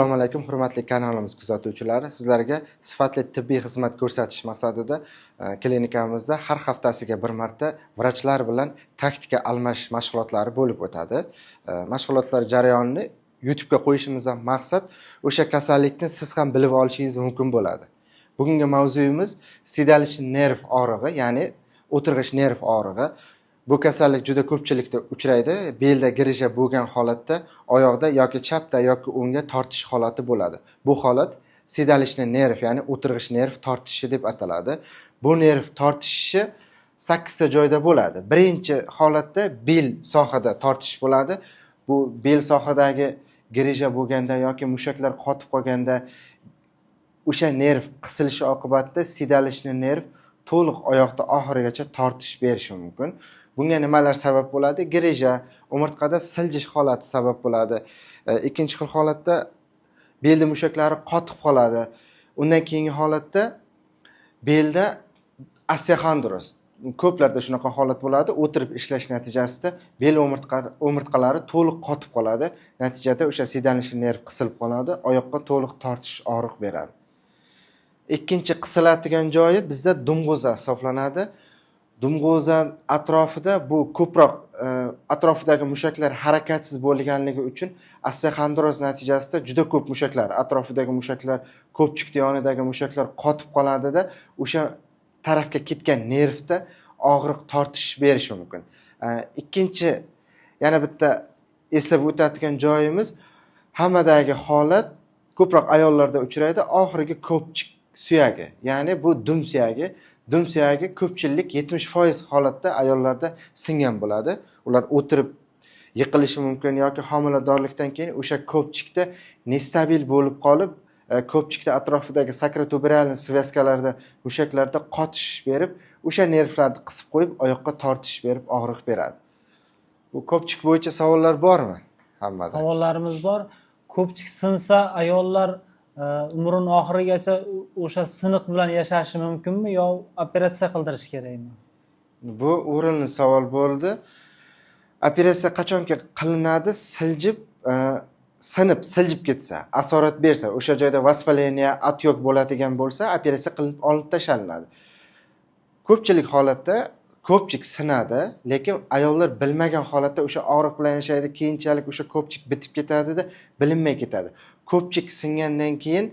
Assalomu alaykum, hurmatli kanalimiz kuzatuvchilari. Sizlarga sifatli tibbiy xizmat ko'rsatish maqsadida klinikamizda har haftasiga bir marta vrachlar bilan taktika almashish mashg'ulotlari bo'lib o'tadi. Mashg'ulotlar jarayonini YouTube'ga qo'yishimizdan maqsad o'sha kasallikni siz ham bilib olishingiz mumkin bo'ladi. Bugungi mavzuyimiz siydalish nerv og'rig'i, ya'ni o'tirg'ish nerv og'rig'i. Bu kasallik juda ko'pchilikda uchraydi. Belda girija bo'lgan holatda oyoqda yoki chapda yoki o'ngga tortish holati bo'ladi. Bu holat siydalishni nerv, ya'ni o'tirg'ish nerv tortishi deb ataladi. Bu nerv tortishi 8 ta joyda bo'ladi. Birinchi holatda bel sohada tortish bo'ladi. Bu bel sohadagi girija bo'lganda yoki mushaklar qotib qolganda o'sha nerv qisilishi oqibatida siydalishni nerv to'liq oyoqda oxirigacha tortish berishi mumkin. Bunga nimalar sabab bo'ladi? Girija, umurtqada siljish holati sabab bo'ladi. Ikkinchi xil holatda belda mushaklari qotib qoladi. Undan keyingi holatda belda osteoxondroz. Ko'plarda shunaqa holat bo'ladi. O'tirib ishlash natijasida bel umurtqalari to'liq qotib qoladi. Natijada o'sha siydalishli nerv qisilib qoladi, oyoqqa to'liq tortish, og'riq beradi. Ikkinchi qisiladigan joyi bizda dumg'o'za hisoblanadi. Dumg'o'za atrofida bu ko'proq atrofidagi mushaklar harakatsiz bo'lganligi uchun osteoxondroz natijasida juda ko'p mushaklar, atrofidagi mushaklar, ko'pchikda yonidagi mushaklar qotib qoladida o'sha tarafga ketgan nervda og'riq tortish berishi mumkin. Ikkinchi yana bitta eslab o'tadigan joyimiz, hammadagi holat ko'proq ayollarda uchraydi, oxirgi ko'pchik suyagi, ya'ni bu dum suyagi. Dum suyagi ko'pchilik 70% holatda ayollarda singan bo'ladi. Ular o'tirib yiqilishi mumkin yoki homiladorlikdan keyin o'sha ko'pchikda nestabil bo'lib qolib, ko'pchikda atrofidagi sakrotuberalniy svязкаларда mushaklarda qotish berib, o'sha nervlarni qisib qo'yib, oyoqqa tortish berib, og'riq beradi. Bu ko'pchik bo'yicha savollar bormi? Hammada. Savollarimiz bor. Ko'pchik sinsa ayollar umrining oxirigacha o'sha siniq bilan yashashi mumkinmi yo operatsiya qildirish kerakmi? Bu o'rinli savol bo'ldi. Operatsiya qachonki qilinadi? Siljib ketsa, asorat bersa, o'sha joyda vaspaleniya, отек bo'ladigan bo'lsa, operatsiya qilinib olib tashlanadi. Ko'pchilik holatda ko'pchik sinadi, lekin ayollar bilmagan holatda o'sha og'riq bilan yashaydi, keyinchalik o'sha ko'pchik bitib ketadi-da, bilinmay ketadi. Ko'pchik singandan keyin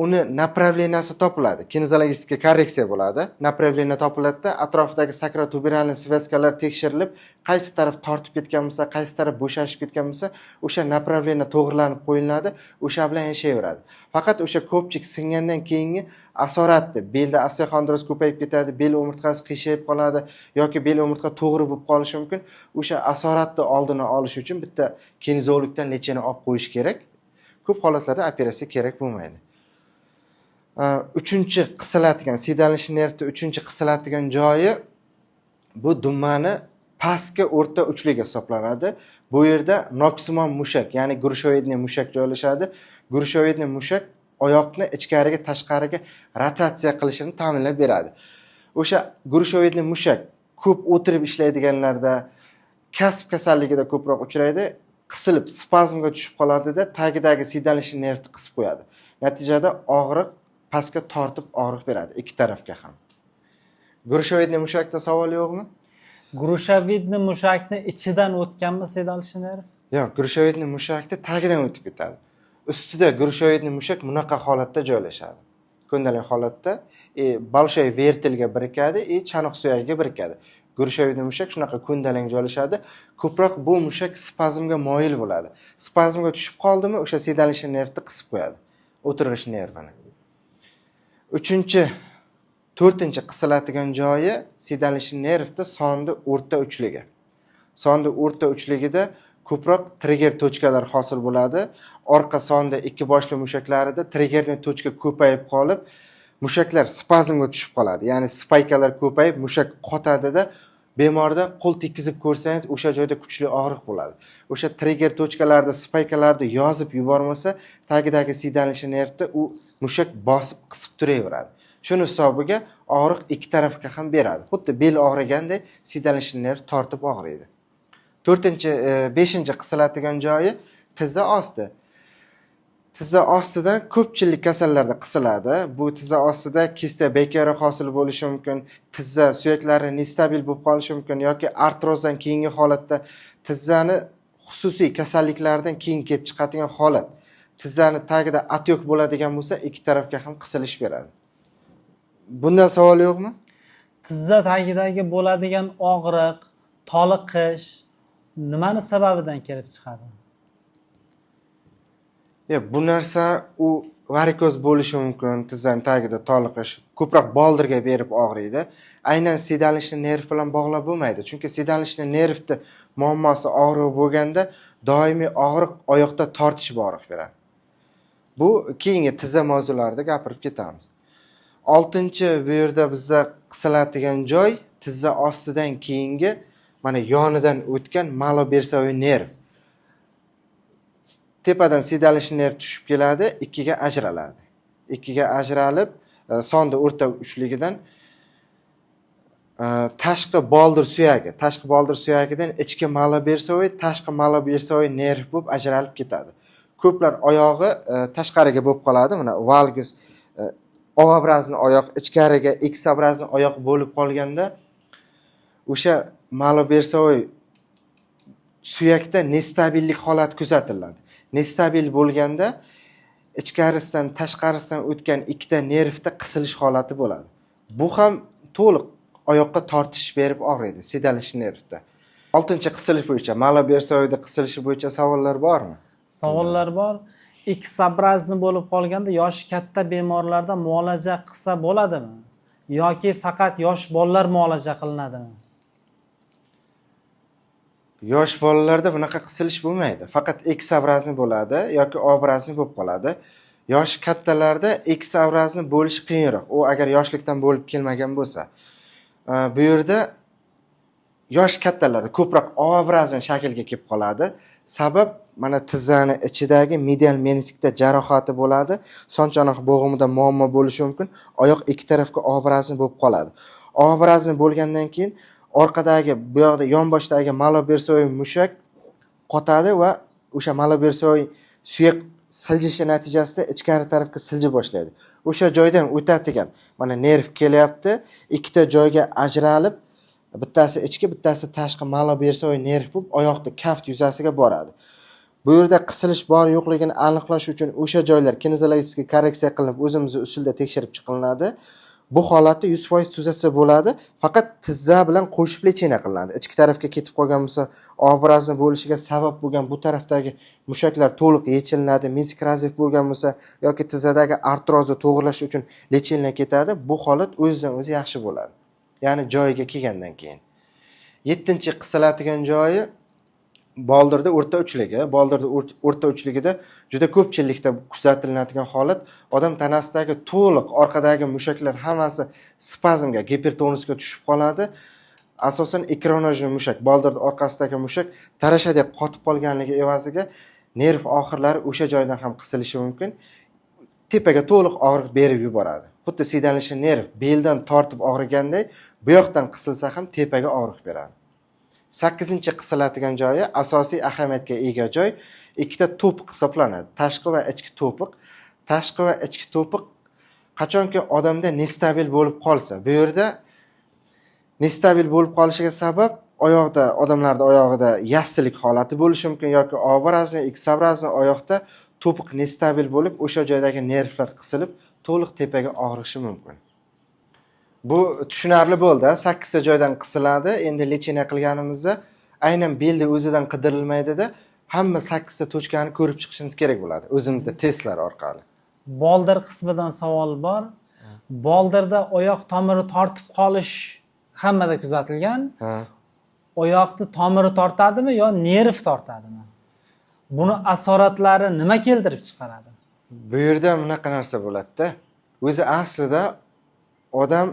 uni направленияsi topiladi. Kinezologistika korreksiya bo'ladi. Направление topiladi-da, atrofidagi sakrotuberalniy svязкалар tekshirilib, qaysi taraf tortib ketgan bo'lsa, qaysi taraf bo'shashib ketgan bo'lsa, o'sha направление to'g'rilanib qo'yiladi, o'sha bilan yashayveradi. Faqat o'sha ko'pchik singandan keyingi asoratni, belda osteoxondroz ko'payib ketadi, bel umurtqasi qiyshayib qoladi yoki bel umurtqa to'g'ri bo'lib qolishi mumkin. O'sha asoratni oldini olish uchun bitta kinezologdan lecheni olib qo'yish kerak. Ko'p holatlarda operatsiya kerak bo'lmaydi. Uchinchi qisiladigan, siydalishli nervning uchinchi qisiladigan joyi bu dummani pastki o'rta uchligi hisoblanadi. Bu yerda noksimon mushak, ya'ni grushoidniy mushak joylashadi. Grushoidniy mushak oyoqni ichkariga, tashqariga rotatsiya qilishini ta'minlab beradi. O'sha grushoidniy mushak ko'p o'tirib ishlaydiganlarda, kasb kasalligida ko'proq uchraydi, qisilib spazmga tushib qoladi-da, tagidagi siydalishli nervni qisib qo'yadi. Natijada og'riq pastga tortib og'riq beradi ikki tarafga ham. Grushoidniy mushakda savol yo'qmi? Grushoidniy mushakni ichidan o'tganmi siydalishli nerv? Yo'q, grushoidniy mushakni tagidan o'tib ketadi. Ustida grushoidniy mushak bunaqa holatda joylashadi. Ko'ndalang holatda balshoy vertilga birikadi, chanoq suyagiga birikadi. Grushoidniy mushak shunaqa ko'ndalang joylashadi. Ko'proq bu mushak spazmga moyil bo'ladi. Spazmga tushib qoldimi, o'sha siydalishli nervni qisib qo'yadi. O'tirg'ish nervini. To'rtinchi qisiladigan joyi siydalishli nervda sonda o'rta uchligi. Sonda o'rta uchligida ko'proq trigger tochkalar hosil bo'ladi. Orqa sonda ikki boshli mushaklarida triggerning tochka ko'payib qolib, mushaklar spazmga tushib qoladi. Ya'ni spaykalar ko'payib, mushak qotadi-da, bemorda qo'l tekkizib ko'rsangiz, o'sha joyda kuchli og'riq bo'ladi. O'sha trigger tochkalarda, spaykalarni yozib yubormasa, tagidagi siydalishli nervda u mushak bosib qisib turaveradi. Shuni hisobiga og'riq ikki tarafga ham beradi. Xuddi bel og'rigandek siydalishli nerv tortib og'riydi. 5-chi qisiladigan joyi tizza osti. Tizza ostidan ko'pchilik kasallarda qisiladi. Bu tizza ostida kista bekari hosil bo'lishi mumkin, tizza suyaklari nestabil bo'lib qolishi mumkin yoki artrozdan keyingi holatda tizzani xususiy kasalliklardan keyin kelib chiqadigan holat. Tizzani tagida atyoq bo'ladigan bo'lsa, ikki tarafga ham qisilish beradi. Bundan savol yo'qmi? Tizza tagidagi bo'ladigan og'riq, toliqish nimani sababidan kelib chiqadi? Bu narsa u varikoz bo'lishi mumkin, tizzani tagida toliqish, ko'proq boldirga berib og'riydi. Aynan sedalishni nerv bilan bog'lab bo'lmaydi. Chunki sedalishni nervni muammosi og'riq bo'lganda doimiy og'riq oyoqda tortish og'riq beradi. Bu keyingi tizza mavzularida gapirib ketamiz. 6-chi bu yerda bizda qisiladigan joy tizza ostidan keyingi mana yonidan o'tgan malobersoviy nerv. Tepadan sedalish nerv tushib keladi, ikkiga ajraladi. Ikkiga ajralib, sonda o'rta uchligidan tashqi boldir suyagidan ichki malobersoviy, tashqi malobersoviy nerv bo'lib ajralib ketadi. Ko'plar oyog'i tashqariga bo'lib qoladi. Mana valgus O-obrazli oyoq ichkariga X-obrazli oyoq bo'lib qolganda o'sha malobersoviy suyakda nestabillik holati kuzatiladi. Nestabil bo'lganda ichkarisidan tashqarisidan o'tgan ikkita nervda qisilish holati bo'ladi. Bu ham to'liq oyoqqa tortish berib og'riydi, sedalish nervda. 6-chi qisilish bo'yicha, malobersoviy qisilishi bo'yicha savollar bormi? Savollar bor. X-obrazli bo'lib qolganda yoshi katta bemorlarda muolaja qilsa bo'ladimi? Yoki faqat yosh bolalar muolaja qilinadimi? Yosh bolalarda bunaqa qisilish bo'lmaydi. Faqat X-obrazli bo'ladi yoki O-obrazli bo'lib qoladi. Yosh kattalarda X-obrazli bo'lish qiyinroq. U agar yoshlikdan bo'lib kelmagan bo'lsa. Bu yerda yosh kattalarda ko'proq O-obrazli shaklga kelib qoladi. Sabab mana tizzani ichidagi medial meniskda jarohati bo'ladi. Sonchonoq bo'g'imida muammo bo'lishi mumkin. Oyoq ikki tarafga O-obrazli bo'lib qoladi. O-obrazli bo'lgandan keyin orqadagi bu yoqda yonboshdagi malobersoviy mushak qotadi va o'sha malobersoviy suyak siljishi natijasida ichkari tarafga silji boshlaydi. O'sha joydan o'tadigan mana nerv kelyapti, ikkita joyga ajralib, bittasi ichki, bittasi tashqi malobersoviy nerv bo'lib oyoqda kaft yuzasiga boradi. Bu yerda qisilish bor yo'qligini aniqlash uchun o'sha joylar kinezologik korreksiya qilinib, o'zimizning usulda tekshirib chiqiladi. Bu holatda 100% tuzatsa bo'ladi, faqat tizza bilan qo'shib lechina qilinadi. Ichki tarafga ketib qolgan bo'lsa, obrazli bo'lishiga sabab bo'lgan bu tarafdagi mushaklar to'liq yechiladi. Minskrazif bo'lgan bo'lsa yoki tizzadagi artrozni to'g'irlash uchun lechina ketadi. Bu holat o'zidan o'zi yaxshi bo'ladi. Ya'ni joyiga kelgandan keyin. 7-chi qisiladigan joyi boldirda o'rta uchligi. Boldirda o'rta uchligida juda ko'pchilikda kuzatiladigan holat, odam tanasidagi to'liq orqadagi mushaklar hammasi spazmga, gipertonusga tushib qoladi. Asosan ikronojniy mushak, boldirda orqasidagi mushak tarashadek qotib qolganligi evaziga nerv oxirlari o'sha joydan ham qisilishi mumkin. Tepaga to'liq og'riq berib yuboradi. Xuddi sedalishi nerv beldan tortib og'riganday, bu yoqdan qisilsa ham tepaga og'riq beradi. 8-chi qisiladigan joyi asosiy ahamiyatga ega joy, ikkita to'piq hisoblanadi. Tashqi va ichki to'piq. Tashqi va ichki to'piq qachonki odamda nestabil bo'lib qolsa, bu yerda nestabil bo'lib qolishiga sabab odamlarda oyog'ida yassilik holati bo'lishi mumkin yoki O-obrazli, X-obrazli oyoqda to'piq nestabil bo'lib, o'sha joydagi nervlar qisilib, to'liq tepaga og'rishi mumkin. Bu tushunarli bo'ldi. 8 ta joydan qisiladi. Endi lechina qilganimizda aynan belda o'zidan qidirilmaydi-da, hamma 8 ta tochkani ko'rib chiqishimiz kerak bo'ladi o'zimizda testlar orqali. Boldir qismidan savol bor. Boldirda oyoq tomiri tortib qolish hammada kuzatilgan. Oyoqni tomiri tortadimi yo nerv tortadimi? Buni asoratlari nima keltirib chiqaradi? Bu yerda bunaqa narsa bo'ladi-da. O'zi aslida odam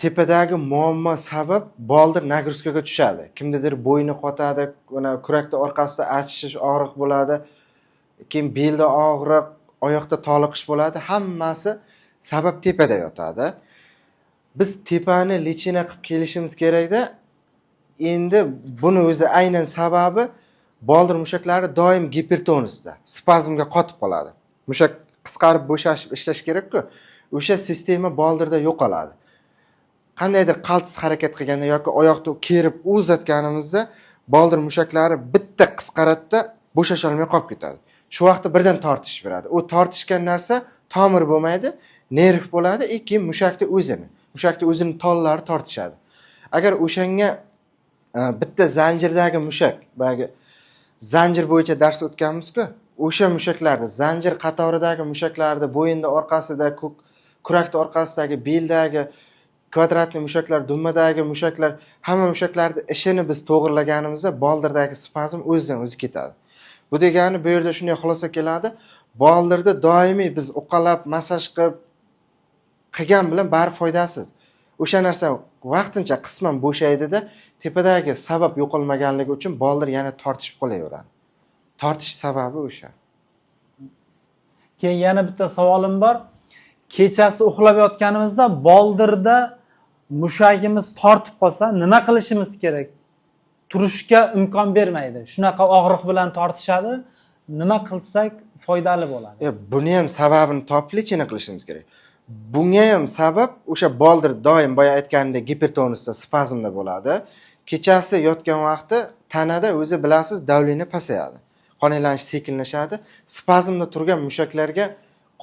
tepadagi muammo sabab boldir nagruzkaga tushadi. Kimdadir bo'yni qotadi, kurakda orqasida achishish, og'riq bo'ladi, keyin belda og'riq, oyoqda toliqish bo'ladi. Hammasi sabab tepada yotadi. Biz tepani lechina qilib kelishimiz kerak-da. Endi buni o'zi aynan sababi boldir mushaklari doim gipertonusda, spazmga qotib qoladi. Mushak qisqarib bo'shashib ishlash kerak-ku, o'sha sistema boldirda yo'qoladi. Qandaydir qaltis harakat qilganda yoki oyoqni kerib uzatganimizda boldir mushaklari bitta qisqaradida bo'shasha olmay qolib ketadi. Shu vaqtda birdan tortish beradi. U tortishgan narsa tomir bo'lmaydi, nerv bo'ladi, keyin mushakni o'zini tollari tortishadi. Agar o'shanga bitta zanjirdagi mushak, bagi zanjir bo'yicha dars o'tganmiz-ku, o'sha mushaklarni, zanjir qatoridagi mushaklarni bo'yinda orqasida, kurakni orqasidagi, beldagi kvadratli mushaklar, dummadagi mushaklar, hamma mushaklarning ishini biz to'g'irlaganimizda boldirdagi spazm o'zidan o'zi ketadi. Bu degani bu yerda shunday xulosa keladi, boldirda doimiy biz uqalab, masaj qilgan bilan bari foydasiz. O'sha narsa vaqtincha qisman bo'shaydi-da, tepadagi sabab yo'qolmaganligi uchun boldir yana tortishib qolaveradi. Tortish sababi o'sha. Keyin yana bitta savolim bor. Kechasi uxlab yotganimizda boldirda mushagimiz tortib qolsa, nima qilishimiz kerak? Turishga imkon bermaydi. Shunaqa og'riq bilan tortishadi. Nima qilsak foydali bo'ladi? Buni ham sababini topib lechena qilishimiz kerak. Bunga ham sabab o'sha boldir doim boya aytganimdek gipertonusda, spazmda bo'ladi. Kechasi yotgan vaqti tanada o'zi bilasiz davleniya pasayadi. Qon aylanishi sekinlashadi. Spazmda turgan mushaklarga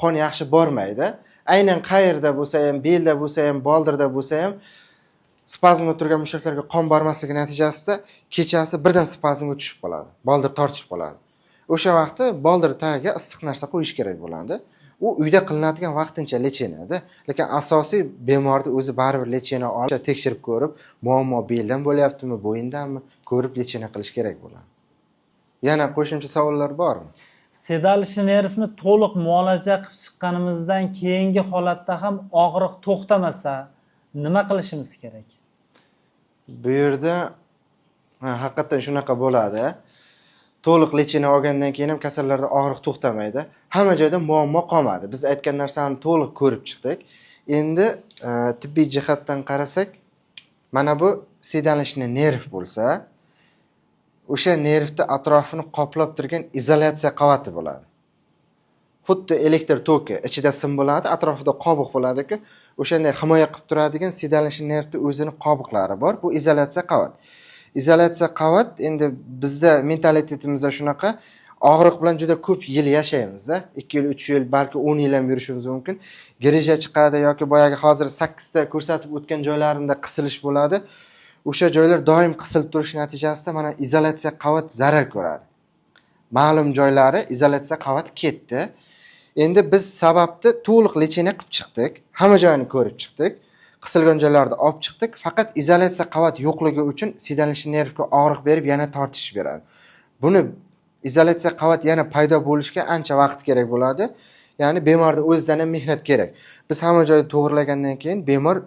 qon yaxshi bormaydi. Aynan qayerda bo'lsa ham, belda bo'lsa ham, boldirda bo'lsa ham spazmda turgan mushaklarga qon bormasligi natijasida kechasi birdan spazmga tushib qoladi. Boldir tortishib qoladi. O'sha vaqtda boldir tagiga issiq narsa qo'yish kerak bo'ladi. U uyda qilinadigan vaqtincha lechena-da, lekin asosiy bemorni o'zi baribir lechena olib, tekshirib ko'rib, muammo beldan bo'lyaptimi, bo'yindanmi, ko'rib lechena qilish kerak bo'ladi. Yana qo'shimcha savollar bormi? Sedalishi nervni to'liq muolaja qilib chiqqanimizdan keyingi holatda ham og'riq to'xtamasa, nima qilishimiz kerak? Bu yerda haqiqatan shunaqa bo'ladi. To'liq lechena olgandan keyin ham kasallarda og'riq to'xtamaydi. Hamma joyda muammo qolmadi. Biz aytgan narsani to'liq ko'rib chiqdik. Endi tibbiy jihatdan qarasak, mana bu sedalishni nerv bo'lsa, o'sha nervni atrofini qoplab turgan izolyatsiya qavati bo'ladi. Xuddi elektr toki ichida sim bo'ladi, atrofida qobiq bo'ladi-ku, o'shanday himoya qilib turadigan sedalish nervni o'zini qobiqlari bor. Bu izolyatsiya qavat. Izolyatsiya qavat endi bizda mentalitetimizda shunaqa, og'riq bilan juda ko'p yil yashaymiz-da. 2 yil, 3 yil, balki 10 yil ham yurishimiz mumkin. Grija chiqadi yoki boyagi hozir 8 ta ko'rsatib o'tgan joylarimda qisilish bo'ladi. O'sha joylar doim qisilib turish natijasida mana izolyatsiya qavat zarar ko'radi. Ma'lum joylari izolyatsiya qavat ketdi. Endi biz sababni to'liq lechena qilib chiqdik. Hamma joyini ko'rib chiqdik. Qisilgan joylarni olib chiqdik. Faqat izolyatsiya qavat yo'qligi uchun sedalish nervga og'riq berib yana tortish beradi. Buni izolyatsiya qavat yana paydo bo'lishga ancha vaqt kerak bo'ladi. Ya'ni bemorda o'zidan ham mehnat kerak. Biz hamma joyni to'g'irlagandan keyin bemor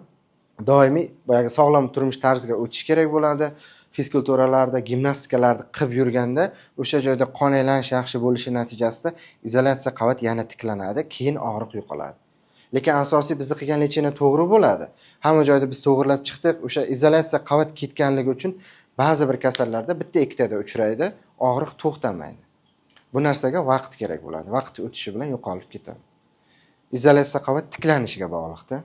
doimiy boyagi sog'lom turmush tarziga o'tish kerak bo'ladi. Fizkulturalarda, gimnastikalarda qilib yurganda o'sha joyda qon aylanish yaxshi bo'lishi natijasida izolyatsiya qavat yana tiklanadi, keyin og'riq yo'qoladi. Lekin asosiy bizni qilgan lechena to'g'ri bo'ladi. Hamma joyda biz to'g'irlab chiqdik. O'sha izolyatsiya qavat ketganligi uchun ba'zi bir kasallarda bitta ikkitada uchraydi, og'riq to'xtamaydi. Bu narsaga vaqt kerak bo'ladi. Vaqt o'tishi bilan yo'qolib ketadi. Izolyatsiya qavat tiklanishiga bog'liqda.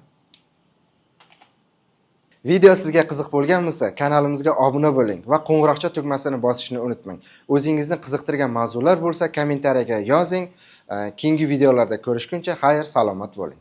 Video sizga qiziq bo'lgan bo'lsa, kanalimizga obuna bo'ling va qo'ng'iroqcha tugmasini bosishni unutmang. O'zingizni qiziqtirgan mavzular bo'lsa, kommentariyaga yozing. Keyingi videolarda ko'rishguncha xayr, salomat bo'ling.